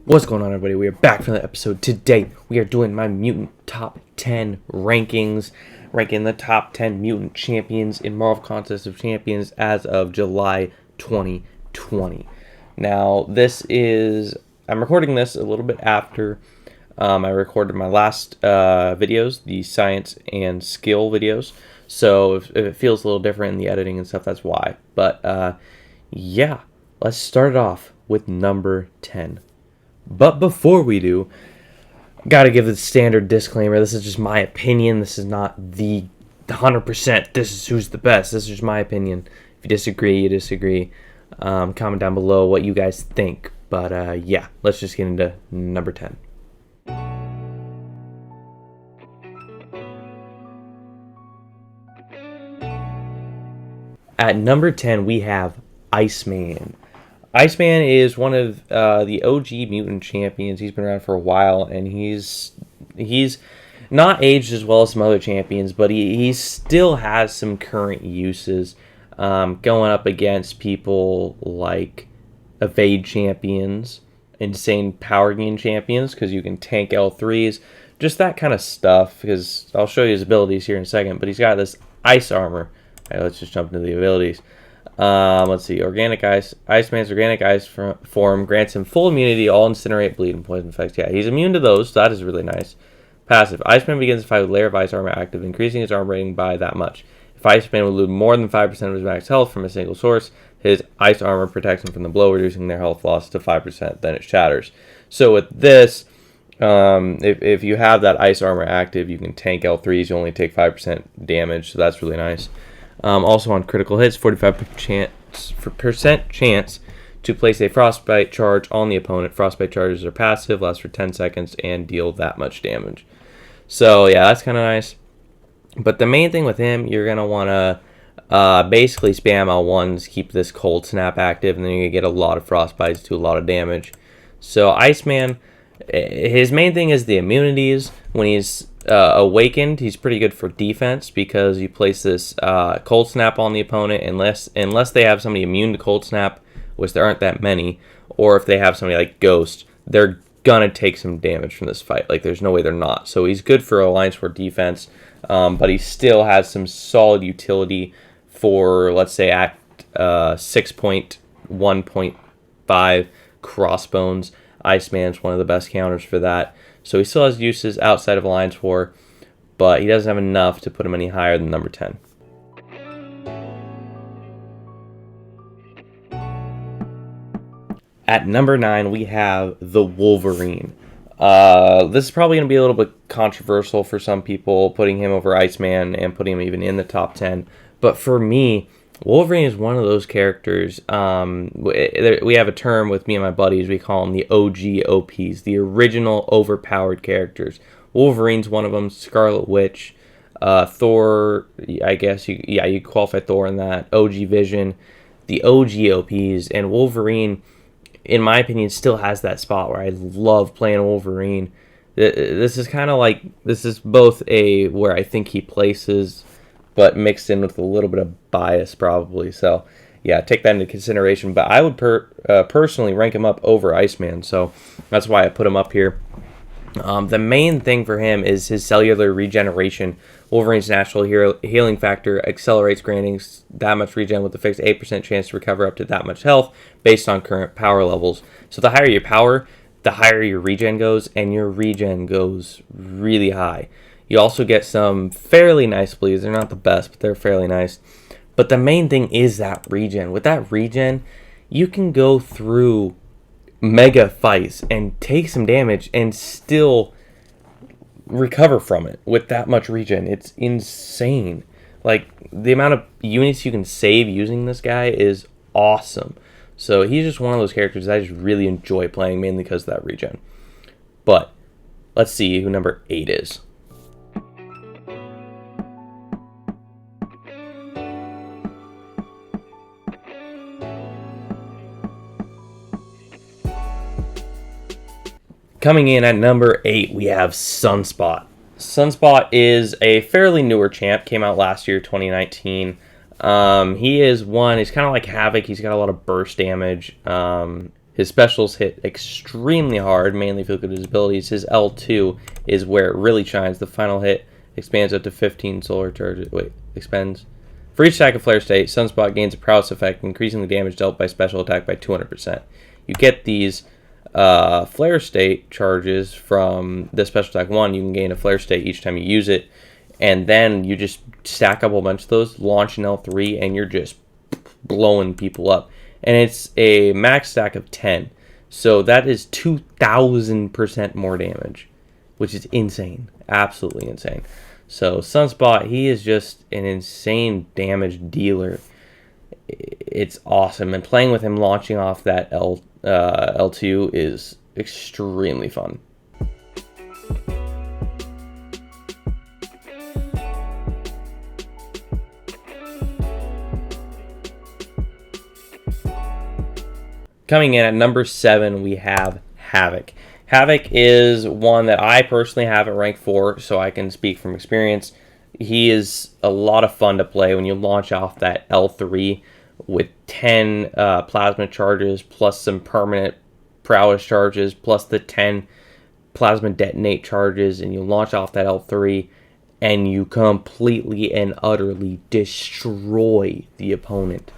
What's going on, everybody? We are back for the episode. Today, we are doing my Mutant Top 10 rankings, ranking the top 10 Mutant champions in Marvel Contest of Champions as of July 2020. Now, I'm recording this a little bit after I recorded my last videos, the science and skill videos. So, if it feels a little different in the editing and stuff, that's why. But, yeah, let's start it off with number 10. But before we do, gotta give the standard disclaimer. This is just my opinion. This is not the 100%. This is who's the best. This is just my opinion. If you disagree, you disagree. Comment down below what you guys think. But yeah, let's just get into number 10. At number 10, we have Iceman. Iceman is one of the OG mutant champions. He's been around for a while, and he's not aged as well as some other champions, but he still has some current uses, going up against people like evade champions, insane power gain champions, because you can tank L3s, just that kind of stuff, because I'll show you his abilities here in a second, but he's got this ice armor. All right, let's just jump into the abilities. Let's see. Organic Ice. Iceman's Organic Ice form grants him full immunity, all incinerate, bleed, and poison effects. Yeah, he's immune to those, so that is really nice. Passive. Iceman begins the fight with layer of ice armor active, increasing his armor rating by that much. If Iceman would lose more than 5% of his max health from a single source, his ice armor protects him from the blow, reducing their health loss to 5%. Then it shatters. So with this, if you have that ice armor active, you can tank L3s. You only take 5% damage, so that's really nice. Also on critical hits, 45% chance to place a frostbite charge on the opponent. Frostbite charges are passive, last for 10 seconds, and deal that much damage. So yeah, that's kind of nice. But the main thing with him, you're going to want to basically spam L1s, keep this cold snap active, and then you get a lot of frostbites, do a lot of damage. So Iceman, his main thing is the immunities. When he's awakened, he's pretty good for defense because you place this cold snap on the opponent unless they have somebody immune to cold snap, which there aren't that many, or if they have somebody like Ghost, they're gonna take some damage from this fight. Like, there's no way they're not. So he's good for Alliance War defense, but he still has some solid utility for, let's say, Act 6.1.5 Crossbones. Iceman's one of the best counters for that. So he still has uses outside of Alliance War, but he doesn't have enough to put him any higher than number 10. At number 9, we have the Wolverine. This is probably going to be a little bit controversial for some people, putting him over Iceman and putting him even in the top 10. But for me, Wolverine is one of those characters. We have a term with me and my buddies. We call them the OG OPs, the original overpowered characters. Wolverine's one of them. Scarlet Witch, Thor. I guess you qualify Thor in that. OG Vision, the OG OPs, and Wolverine, in my opinion, still has that spot where I love playing Wolverine. This is kind of like, this is both where I think he places, but mixed in with a little bit of bias probably. So yeah, take that into consideration. But I would personally rank him up over Iceman, so that's why I put him up here. The main thing for him is his cellular regeneration. Wolverine's natural healing factor accelerates granting that much regen with a fixed 8% chance to recover up to that much health based on current power levels. So the higher your power, the higher your regen goes, and your regen goes really high. You also get some fairly nice bleeds. They're not the best, but they're fairly nice. But the main thing is that regen. With that regen, you can go through mega fights and take some damage and still recover from it with that much regen. It's insane. Like, the amount of units you can save using this guy is awesome. So he's just one of those characters that I just really enjoy playing, mainly because of that regen. But let's see who number 8 is. Coming in at number 8, we have Sunspot. Sunspot is a fairly newer champ, came out last year, 2019. He's kind of like Havok. He's got a lot of burst damage. His specials hit extremely hard, mainly if you look at his abilities. His L2 is where it really shines. The final hit expands up to 15 solar charges. Wait, expands. For each stack of Flare State, Sunspot gains a prowess effect, increasing the damage dealt by special attack by 200%. You get these Flare State charges from the special attack 1. You can gain a Flare State each time you use it. And then you just stack up a bunch of those, launch an L3, and you're just blowing people up. And it's a max stack of 10. So that is 2,000% more damage, which is insane. Absolutely insane. So Sunspot, he is just an insane damage dealer. It's awesome. And playing with him launching off that L2 is extremely fun. Coming in at number 7, we have Havok. Havok is one that I personally have at rank 4, so I can speak from experience. He is a lot of fun to play when you launch off that L3 with 10 plasma charges, plus some permanent prowess charges, plus the 10 plasma detonate charges, and you launch off that L3, and you completely and utterly destroy the opponent.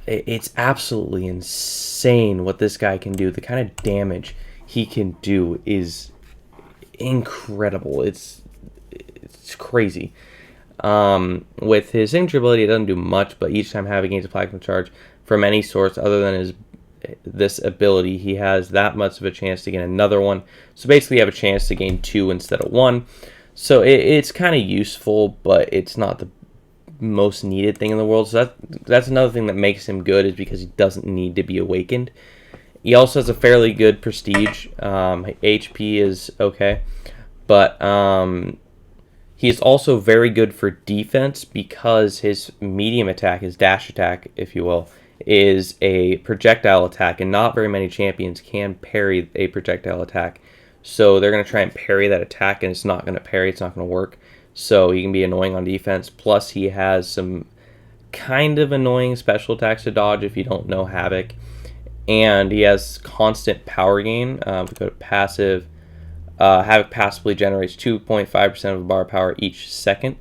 It's absolutely insane what this guy can do. The kind of damage he can do is incredible. It's crazy. With his signature ability, it doesn't do much, but each time Havok gains a plasma charge from any source other than this ability, he has that much of a chance to gain another one. So basically, you have a chance to gain 2 instead of 1. So it's kind of useful, but it's not the most needed thing in the world. So that's another thing that makes him good, is because he doesn't need to be awakened. He also has a fairly good prestige. HP is okay, but he is also very good for defense, because his medium attack, his dash attack, if you will, is a projectile attack, and not very many champions can parry a projectile attack. So they're going to try and parry that attack, and it's not going to parry, it's not going to work. So he can be annoying on defense. Plus, he has some kind of annoying special attacks to dodge if you don't know Havok. And he has constant power gain. If we go to passive, Havok passively generates 2.5% of a bar of power each second.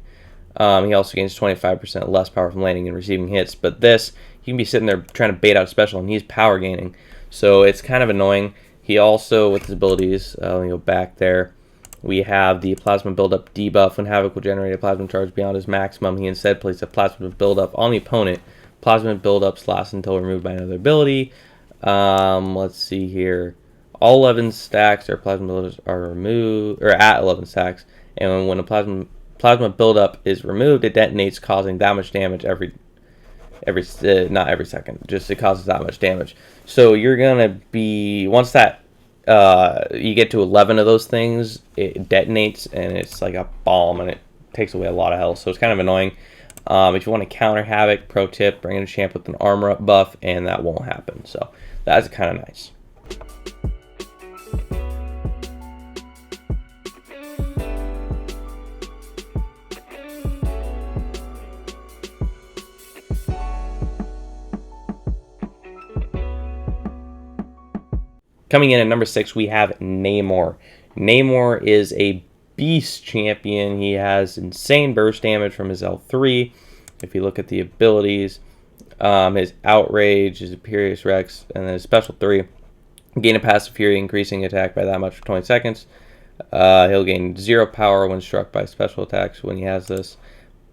He also gains 25% less power from landing and receiving hits. But this, he can be sitting there trying to bait out a special, and he's power gaining. So it's kind of annoying. He also, with his abilities, let me go back there. We have the plasma buildup debuff. When Havok will generate a plasma charge beyond his maximum, he instead places a plasma buildup on the opponent. Plasma buildups last until removed by another ability. Let's see here. All 11 stacks or plasma buildups are removed, or at 11 stacks. And when a plasma buildup is removed, it detonates, causing that much damage not every second. Just it causes that much damage. So you're gonna be, once that you get to 11 of those things, it detonates, and it's like a bomb, and it takes away a lot of health. So it's kind of annoying. If you want to counter Havok, pro tip, bring in a champ with an armor up buff, and that won't happen. So that's kind of nice. Coming in at number 6, we have Namor. Namor is a beast champion. He has insane burst damage from his L3. If you look at the abilities, his Outrage, his Imperious Rex, and then his Special 3, gain a passive fury, increasing attack by that much for 20 seconds. He'll gain 0 power when struck by special attacks when he has this.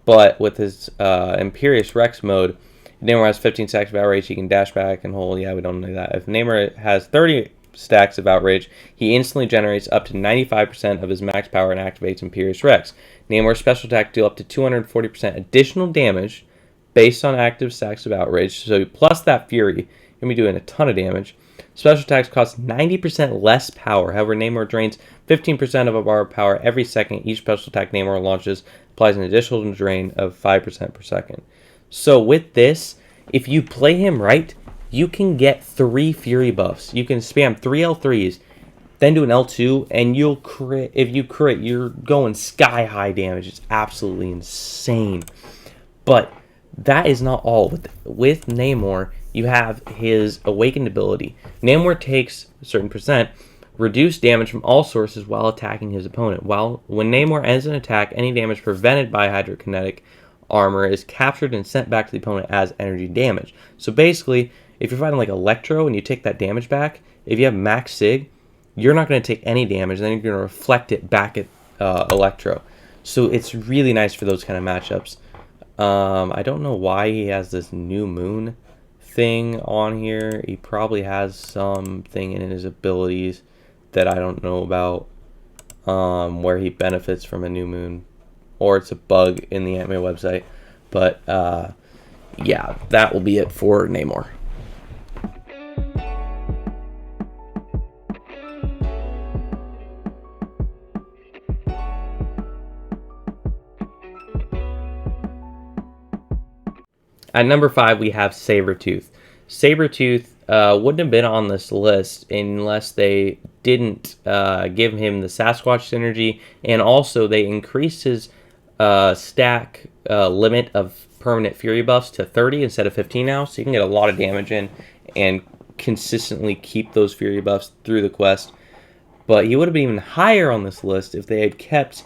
But with his Imperious Rex mode, if Namor has 15 stacks of Outrage, he can dash back and hold. Yeah, we don't know that. If Namor has 30 stacks of Outrage, he instantly generates up to 95% of his max power and activates Imperious Rex. Namor's special attack deal up to 240% additional damage based on active stacks of Outrage. So plus that Fury, you're going to be doing a ton of damage. Special attacks cost 90% less power. However, Namor drains 15% of a bar of power every second. Each special attack Namor launches applies an additional drain of 5% per second. So with this, if you play him right, you can get 3 Fury buffs. You can spam 3 L3s, then do an L2, and you'll crit. If you crit, you're going sky high damage. It's absolutely insane. But that is not all. With Namor, you have his awakened ability. Namor takes a certain percent reduced damage from all sources while attacking his opponent. When Namor ends an attack, any damage prevented by hydrokinetic armor is captured and sent back to the opponent as energy damage. So basically, if you're fighting like Electro and you take that damage back, if you have max sig, you're not going to take any damage, and then you're going to reflect it back at Electro. So it's really nice for those kind of matchups. I don't know why he has this new moon thing on here. He probably has something in his abilities that I don't know about, where he benefits from a new moon, or it's a bug in the anime website. But yeah, that will be it for Namor. At number 5, we have Sabertooth. Sabertooth wouldn't have been on this list unless they didn't give him the Sasquatch synergy, and also they increased his stack limit of permanent fury buffs to 30 instead of 15 now, so you can get a lot of damage in and consistently keep those fury buffs through the quest. But he would have been even higher on this list if they had kept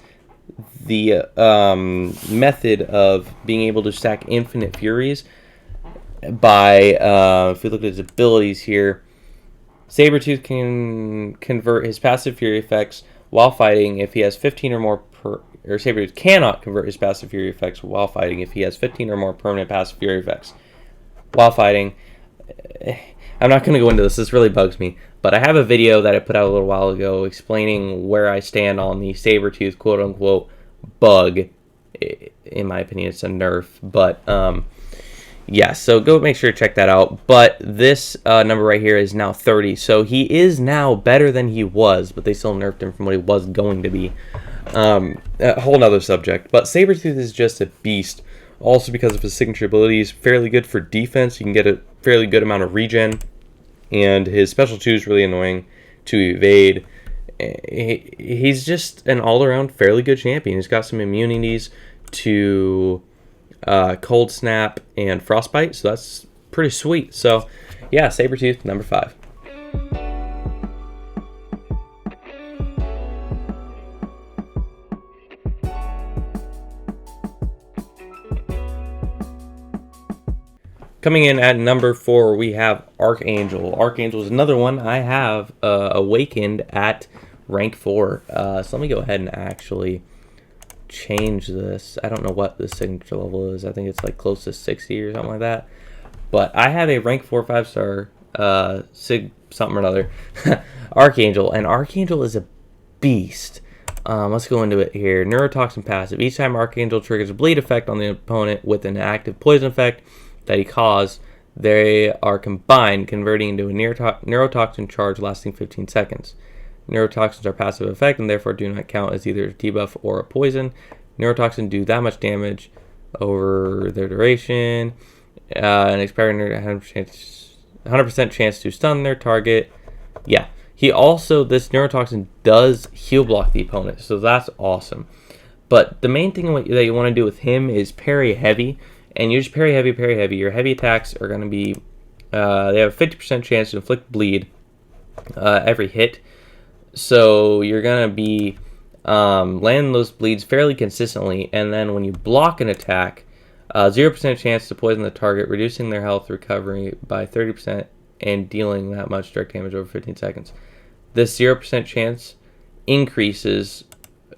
the method of being able to stack infinite furies by, if we look at his abilities here, Sabertooth can convert his passive fury effects while fighting if he has 15 or more or Sabertooth cannot convert his passive fury effects while fighting if he has 15 or more permanent passive fury effects while fighting. I'm not going to go into this really bugs me, but I have a video that I put out a little while ago explaining where I stand on the Sabertooth quote-unquote bug. In my opinion, it's a nerf, but yeah, so go make sure to check that out. But this number right here is now 30, so he is now better than he was, but they still nerfed him from what he was going to be. A whole nother subject, but Sabertooth is just a beast. Also, because of his signature abilities, fairly good for defense. You can get a fairly good amount of regen, and his special 2 is really annoying to evade. He's just an all-around fairly good champion. He's got some immunities to Cold Snap and Frostbite, so that's pretty sweet. So yeah, Sabertooth, number 5. Coming in at number 4, we have Archangel. Archangel is another one I have awakened at rank 4. So let me go ahead and actually change this. I don't know what the signature level is. I think it's like close to 60 or something like that. But I have a rank 4 5-star sig something or another Archangel, and Archangel is a beast. Let's go into it here. Neurotoxin passive. Each time Archangel triggers a bleed effect on the opponent with an active poison effect that he caused, they are combined, converting into a neurotoxin charge lasting 15 seconds. Neurotoxins are passive effect and therefore do not count as either a debuff or a poison. Neurotoxins do that much damage over their duration, and expiring 100% chance to stun their target. Yeah, he also, this neurotoxin does heal block the opponent, so that's awesome. But the main thing that you want to do with him is parry heavy. And you just parry heavy. Your heavy attacks are going to be, they have a 50% chance to inflict bleed every hit. So you're going to be landing those bleeds fairly consistently. And then when you block an attack, 0% chance to poison the target, reducing their health recovery by 30% and dealing that much direct damage over 15 seconds. This 0% chance increases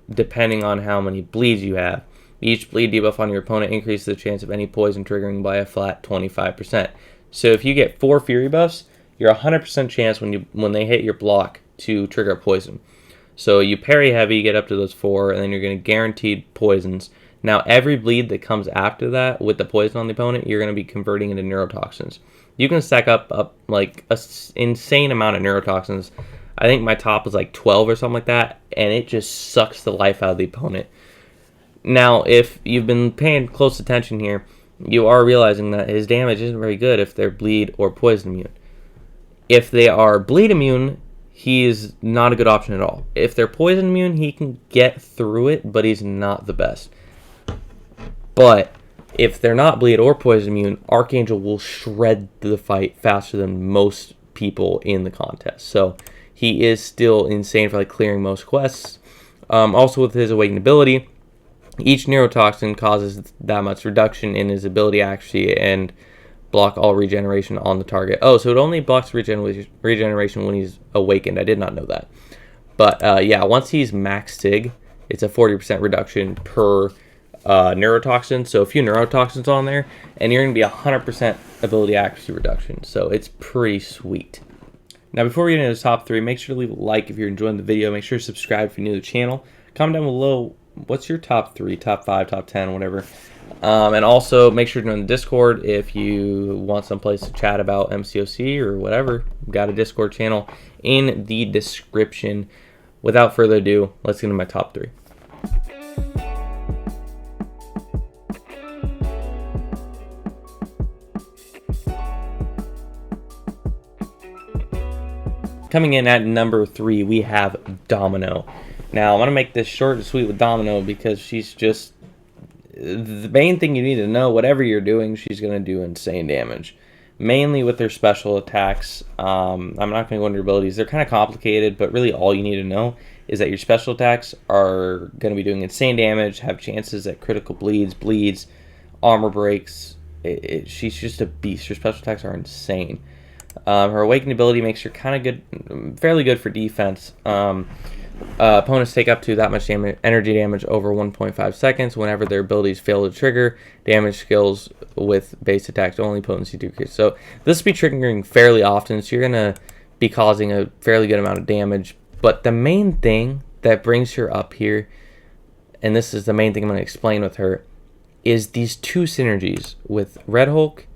depending on how many bleeds you have. Each bleed debuff on your opponent increases the chance of any poison triggering by a flat 25%. So if you get 4 fury buffs, you're 100% chance when they hit your block to trigger a poison. So you parry heavy, you get up to those 4, and then you're going to guaranteed poisons. Now every bleed that comes after that with the poison on the opponent, you're going to be converting into neurotoxins. You can stack up like an insane amount of neurotoxins. I think my top is like 12 or something like that, and it just sucks the life out of the opponent. Now, if you've been paying close attention here, you are realizing that his damage isn't very good if they're bleed or poison immune. If they are bleed immune, he is not a good option at all. If they're poison immune, he can get through it, but he's not the best. But If they're not bleed or poison immune, Archangel will shred the fight faster than most people in the contest. So he is still insane for like clearing most quests. Also with his awakened ability, each neurotoxin causes that much reduction in his ability actually and block all regeneration on the target. Oh, so it only blocks regeneration when he's awakened. I did not know that. But yeah, once he's max sig, it's a 40% reduction per neurotoxin. So a few neurotoxins on there, and you're going to be 100% ability accuracy reduction. So it's pretty sweet. Now, before we get into the top 3, make sure to leave a like if you're enjoying the video. Make sure to subscribe if you're new to the channel. Comment down below, what's your top 3, top 5, top 10, whatever. And also, make sure to join the Discord if you want someplace to chat about MCOC or whatever. We've got a Discord channel in the description. Without further ado, let's get into my top 3. Coming in at number 3, we have Domino. Now, I'm going to make this short and sweet with Domino because she's just the main thing you need to know. Whatever you're doing, she's going to do insane damage. Mainly with her special attacks. I'm not going to go into her abilities. They're kind of complicated, but really all you need to know is that your special attacks are going to be doing insane damage, have chances at critical bleeds, armor breaks. She's just a beast. Her special attacks are insane. Her awakened ability makes her kind of good, fairly good for defense. Opponents take up to that much energy damage over 1.5 seconds whenever their abilities fail to trigger. Damage skills with base attacks only, potency decrease. So this will be triggering fairly often, so you're going to be causing a fairly good amount of damage. But the main thing that brings her up here, and this is the main thing I'm going to explain with her, is these two synergies with Red Hulk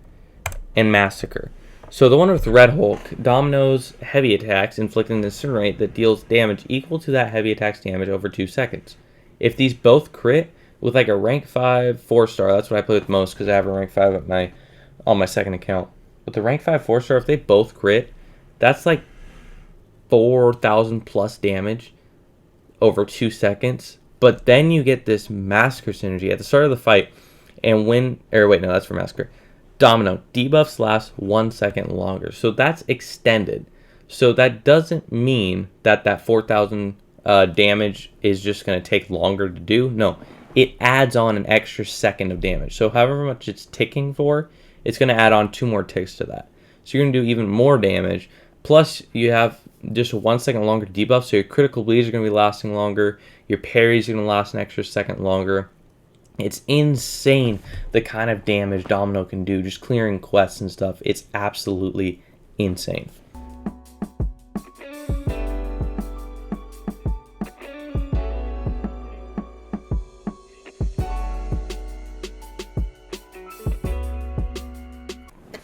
and Massacre. So the one with Red Hulk, Domino's heavy attacks inflicting an incinerate that deals damage equal to that heavy attack's damage over 2 seconds. If these both crit with like a rank 5 4-star, that's what I play with most because I have a rank 5 at on my second account. With the rank 5 4-star, if they both crit, that's like 4,000 plus damage over 2 seconds. But then you get this Massacre synergy at the start of the fight, and that's for Massacre. Domino, debuffs last 1 second longer. So that's extended. So that doesn't mean that 4,000 damage is just going to take longer to do. No, it adds on an extra second of damage. So however much it's ticking for, it's going to add on 2 more ticks to that. So you're going to do even more damage. Plus, you have just a 1 second longer debuff. So your critical bleeds are going to be lasting longer. Your parries are going to last an extra second longer. It's insane the kind of damage Domino can do just clearing quests and stuff. It's absolutely insane.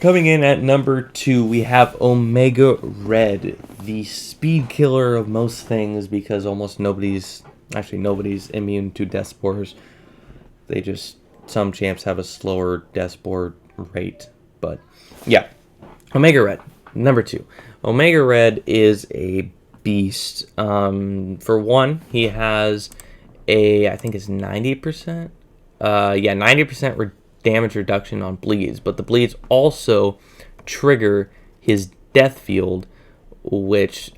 Coming in at number 2, we have Omega Red, the speed killer of most things because almost nobody's immune to death spores. Some champs have a slower death spore rate, but yeah. Omega Red, number 2. Omega Red is a beast. For one, he has I think it's 90%. 90% damage reduction on bleeds, but the bleeds also trigger his death field, which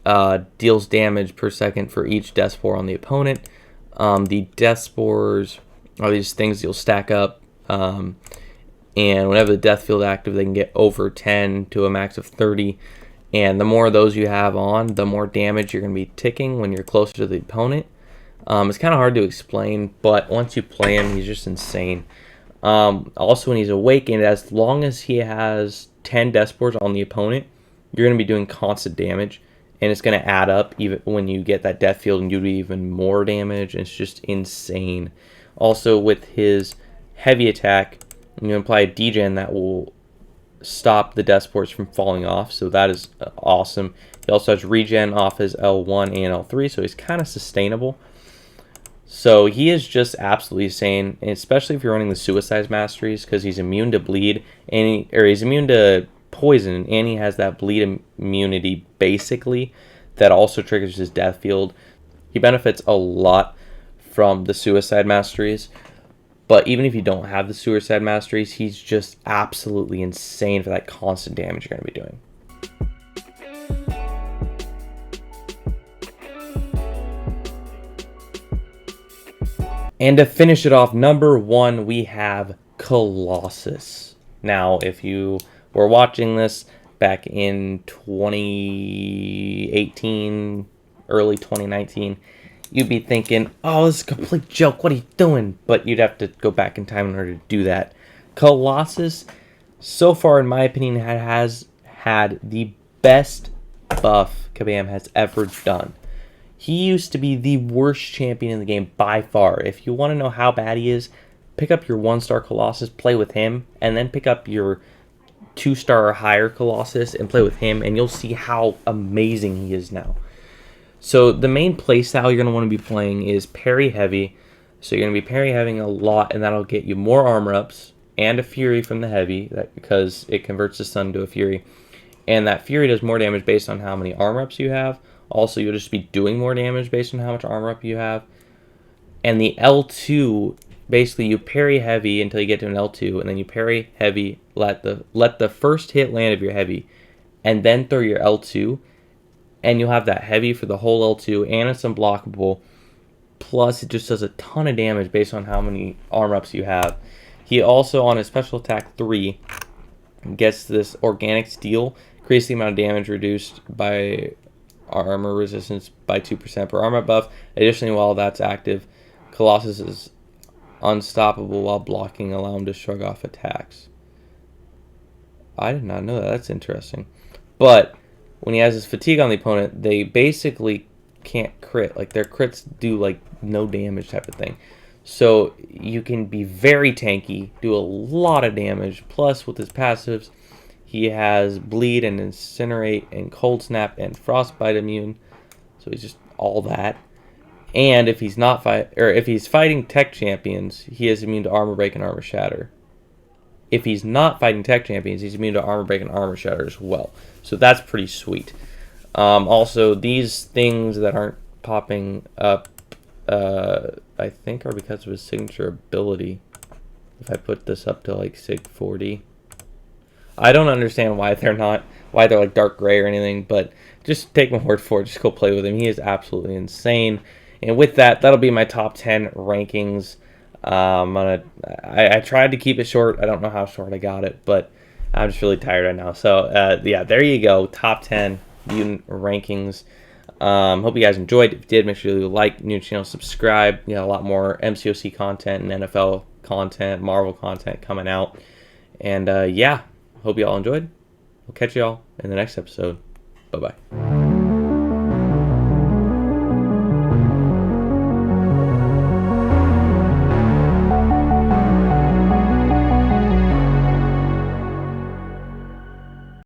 deals damage per second for each death spore on the opponent. The death spores are these things you'll stack up, and whenever the death field active, they can get over 10 to a max of 30. And the more of those you have on, the more damage you're going to be ticking when you're closer to the opponent. It's kind of hard to explain, but once you play him, he's just insane. Also, when he's awakened, as long as he has 10 death spores on the opponent, you're going to be doing constant damage, and it's going to add up even when you get that death field and you do even more damage. It's just insane. Also, with his heavy attack, you apply a degen that will stop the death spores from falling off, so that is awesome. He also has regen off his L1 and L3, so he's kind of sustainable. So he is just absolutely insane, especially if you're running the Suicide Masteries, because he's immune to bleed, he's immune to poison, and he has that bleed immunity, basically, that also triggers his death field. He benefits a lot from the Suicide Masteries. But even if you don't have the Suicide Masteries, he's just absolutely insane for that constant damage you're going to be doing. And to finish it off, number 1, we have Colossus. Now, if you were watching this back in 2018, early 2019, you'd be thinking, oh, this is a complete joke. What are you doing? But you'd have to go back in time in order to do that. Colossus, so far, in my opinion, has had the best buff Kabam has ever done. He used to be the worst champion in the game by far. If you want to know how bad he is, pick up your 1-star Colossus, play with him, and then pick up your 2-star or higher Colossus and play with him, and you'll see how amazing he is now. So the main playstyle you're going to want to be playing is parry heavy. So you're going to be parry heavy a lot, and that'll get you more armor ups and a fury from the heavy, because it converts the stun to a fury. And that fury does more damage based on how many armor ups you have. Also, you'll just be doing more damage based on how much armor up you have. And the L2, basically you parry heavy until you get to an L2, and then you parry heavy, let the first hit land of your heavy, and then throw your L2. And you'll have that heavy for the whole L2, and it's unblockable. Plus, it just does a ton of damage based on how many armor ups you have. He also, on his special attack 3, gets this organic steel, increase the amount of damage reduced by armor resistance by 2% per armor buff. Additionally, while that's active, Colossus is unstoppable while blocking, allow him to shrug off attacks. I did not know that. That's interesting. But when he has his fatigue on the opponent, they basically can't crit. Like, their crits do like no damage type of thing. So you can be very tanky, do a lot of damage. Plus, with his passives, he has bleed and incinerate and cold snap and frostbite immune. So he's just all that. And if he's not if he's fighting tech champions, he is immune to armor break and armor shatter. If he's not fighting tech champions, he's immune to armor break and armor shatter as well. So that's pretty sweet. Also, these things that aren't popping up, I think are because of his signature ability. If I put this up to like Sig 40. I don't understand why they're like dark gray or anything, but just take my word for it. Just go play with him. He is absolutely insane. And with that, that'll be my top 10 rankings. I tried to keep it short. I don't know how short I got it, but I'm just really tired right now. So yeah, there you go. Top 10 Mutant rankings. Hope you guys enjoyed. If you did, make sure you like new channel, subscribe. You know, a lot more MCOC content and NFL content, Marvel content coming out. And yeah, hope you all enjoyed. We'll catch you all in the next episode. Bye-bye.